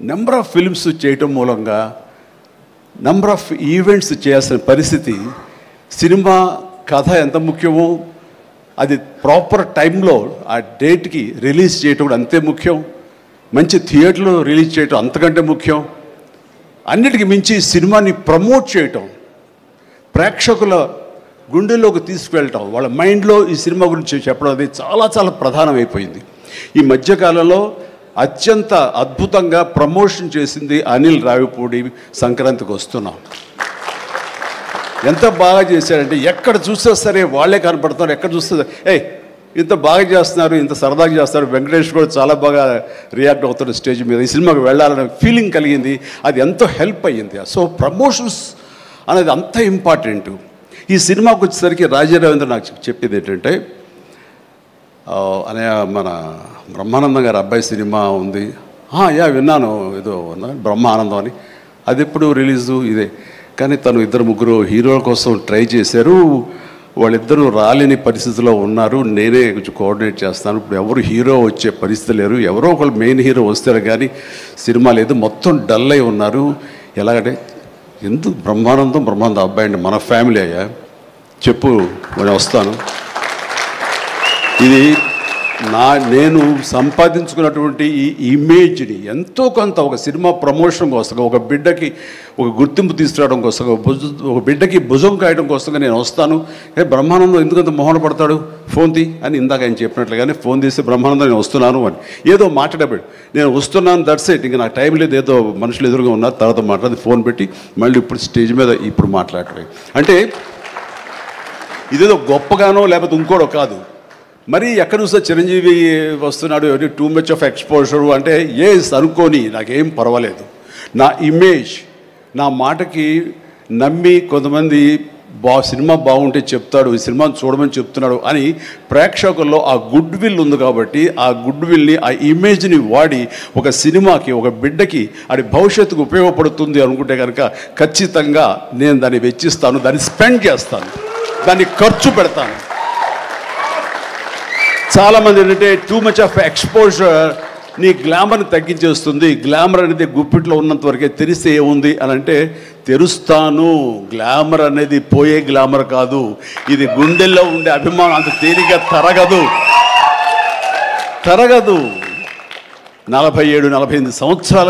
Number of films చేయటం మూలంగా number of events చేయాల్సిన పరిస్థితి, సినిమా కథ ఎంత ముఖ్యమో అది ప్రాపర్ టైంలో ఆ డేట్కి రిలీజ్ చేయటం కూడా అంతే ముఖ్యం, మంచి థియేటర్లో రిలీజ్ చేయటం అంతకంటే ముఖ్యం, అన్నిటికీ మించి సినిమాని ప్రమోట్ చేయటం, ప్రేక్షకుల గుండెల్లోకి తీసుకువెళ్ళటం, వాళ్ళ మైండ్లో ఈ సినిమా గురించి చెప్పడం అది చాలా చాలా ప్రధానమైపోయింది. ఈ మధ్యకాలంలో అత్యంత అద్భుతంగా ప్రమోషన్ చేసింది అనిల్ రావిపూడి. సంక్రాంతికి వస్తున్నాం, ఎంత బాగా చేశారంటే ఎక్కడ చూస్తే సరే వాళ్ళే కనపడుతున్నారు, ఎక్కడ చూస్తే ఇంత బాగా చేస్తున్నారు, ఇంత సరదాగా చేస్తారు. వెంకటేష్ కూడా చాలా బాగా రియాక్ట్ అవుతాడు స్టేజ్ మీద. ఈ సినిమాకి వెళ్ళాలనే ఫీలింగ్ కలిగింది, అది ఎంతో హెల్ప్ అయ్యింది. సో ప్రమోషన్స్ అనేది అంత ఇంపార్టెంట్. ఈ సినిమాకి వచ్చేసరికి రాజా రవీంద్ర నాకు చెప్పేది ఏంటంటే, అనే మన బ్రహ్మానందం గారి అబ్బాయి సినిమా ఉంది, విన్నాను, ఏదో బ్రహ్మానందం అని, అది ఎప్పుడు రిలీజు ఇదే, కానీ తను 2-3 హీరోల కోసం ట్రై చేశారు, వాళ్ళిద్దరూ రాలేని పరిస్థితిలో ఉన్నారు, నేనే కొంచెం కోఆర్డినేట్ చేస్తాను. ఇప్పుడు ఎవరు హీరో వచ్చే పరిస్థితి లేరు, ఎవరో ఒకళ్ళు మెయిన్ హీరో వస్తారు కానీ సినిమా లేదు, మొత్తం డల్ అయి ఉన్నారు. ఎలాగంటే ఎందుకు బ్రహ్మానందం అబ్బాయి అండి, మన ఫ్యామిలీ అయ్యా, చెప్పు నేను వస్తాను. ఇది నేను సంపాదించుకున్నటువంటి ఈ ఇమేజ్ని ఎంతో కొంత ఒక సినిమా ప్రమోషన్ కోసం, ఒక బిడ్డకి ఒక గుర్తింపు తీసుకురావడం కోసం, ఒక బిడ్డకి భుజం కాయడం కోసం నేను వస్తాను. బ్రహ్మానందం ఎందుకంత మొహన పడతాడు, ఫోన్ తీ అని ఇందాక ఆయన చెప్పినట్లుగానే ఫోన్ తీసి బ్రహ్మానందం నేను వస్తున్నాను అని ఏదో మాట్లాడబడి, నేను వస్తున్నాను దట్స్ ఇట్, ఇంకా నాకు టైం లేదు, ఏదో మనుషులు ఎదురుగా ఉన్నారు, తర్వాత మాట్లాడి ఫోన్ పెట్టి మళ్ళీ ఇప్పుడు స్టేజ్ మీద ఇప్పుడు మాట్లాడటం అంటే ఇదేదో గొప్పగానో లేకపోతే ఇంకోటో కాదు. మరి ఎక్కడ చూస్తే చిరంజీవి వస్తున్నాడు, టూ మచ్ ఆఫ్ ఎక్స్పోజర్ అంటే అనుకోని నాకేం పర్వాలేదు. నా ఇమేజ్, నా మాటకి నమ్మి కొంతమంది సినిమా బాగుంటే చెప్తాడు, ఈ సినిమాని చూడమని చెప్తున్నాడు అని ప్రేక్షకుల్లో ఆ గుడ్ విల్ ఉంది. కాబట్టి ఆ గుడ్ విల్ని, ఆ ఇమేజ్ని వాడి ఒక సినిమాకి, ఒక బిడ్డకి అది భవిష్యత్తుకు ఉపయోగపడుతుంది అనుకుంటే కనుక ఖచ్చితంగా నేను దాన్ని వెచ్చిస్తాను, దాన్ని స్పెండ్ చేస్తాను, దాన్ని ఖర్చు పెడతాను. చాలామంది ఏంటంటే టూ మచ్ ఆఫ్ ఎక్స్పోజర్ నీ గ్లామర్ని తగ్గించేస్తుంది, గ్లామర్ అనేది గుప్పిట్లో ఉన్నంత వరకే, తెరిస్తే ఏముంది అని అంటే తెరుస్తాను. గ్లామర్ అనేది పోయే గ్లామర్ కాదు, ఇది గుండెల్లో ఉండే అభిమానం, అంత తేలిగ్గా తరగదు. 47-48 సంవత్సరాలు